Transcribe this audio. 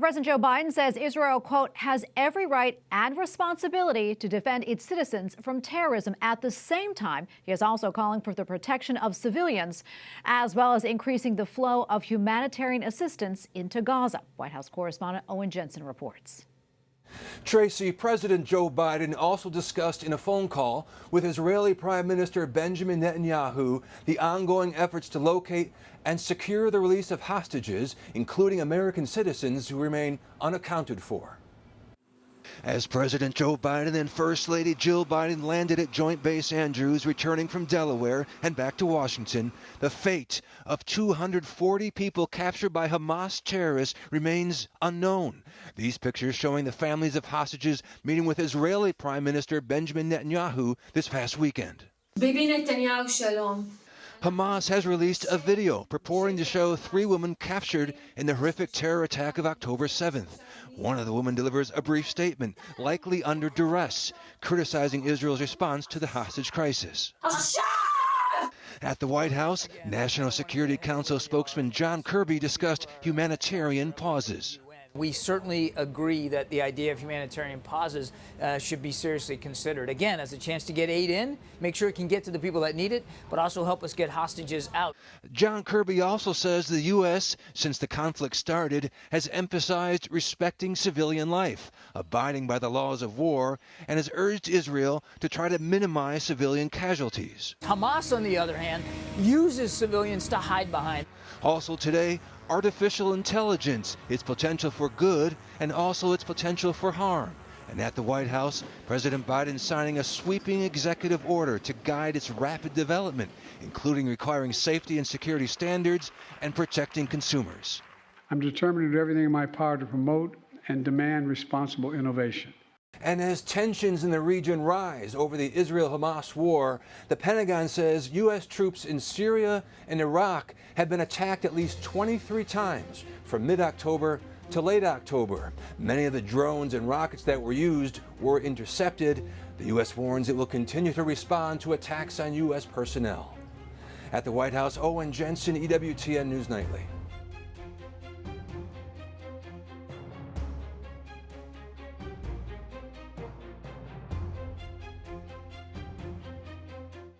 President Joe Biden says Israel, quote, has every right and responsibility to defend its citizens from terrorism. At the same time, he is also calling for the protection of civilians, as well as increasing the flow of humanitarian assistance into Gaza. White House correspondent Owen Jensen reports. Tracy, President Joe Biden also discussed in a phone call with Israeli Prime Minister Benjamin Netanyahu the ongoing efforts to locate and secure the release of hostages, including American citizens who remain unaccounted for. As President Joe Biden and First Lady Jill Biden landed at Joint Base Andrews, returning from Delaware and back to Washington, the fate of 240 people captured by Hamas terrorists remains unknown. These pictures showing the families of hostages meeting with Israeli Prime Minister Benjamin Netanyahu this past weekend. Bibi Netanyahu, shalom. Hamas has released a video purporting to show 3 women captured in the horrific terror attack of October 7th. One of the women delivers a brief statement, likely under duress, criticizing Israel's response to the hostage crisis. At the White House, National Security Council spokesman John Kirby discussed humanitarian pauses. We certainly agree that the idea of humanitarian pauses should be seriously considered. Again, as a chance to get aid in, make sure it can get to the people that need it, but also help us get hostages out. John Kirby also says the U.S., since the conflict started, has emphasized respecting civilian life, abiding by the laws of war, and has urged Israel to try to minimize civilian casualties. Hamas, on the other hand, uses civilians to hide behind. Also today, artificial intelligence, its potential for good and also its potential for harm. And at the White House, President Biden signing a sweeping executive order to guide its rapid development, including requiring safety and security standards and protecting consumers. I'm determined to do everything in my power to promote and demand responsible innovation. And as tensions in the region rise over the Israel-Hamas war, the Pentagon says U.S. troops in Syria and Iraq have been attacked at least 23 times from mid-October to late October. Many of the drones and rockets that were used were intercepted. The U.S. warns it will continue to respond to attacks on U.S. personnel. At the White House, Owen Jensen, EWTN News Nightly.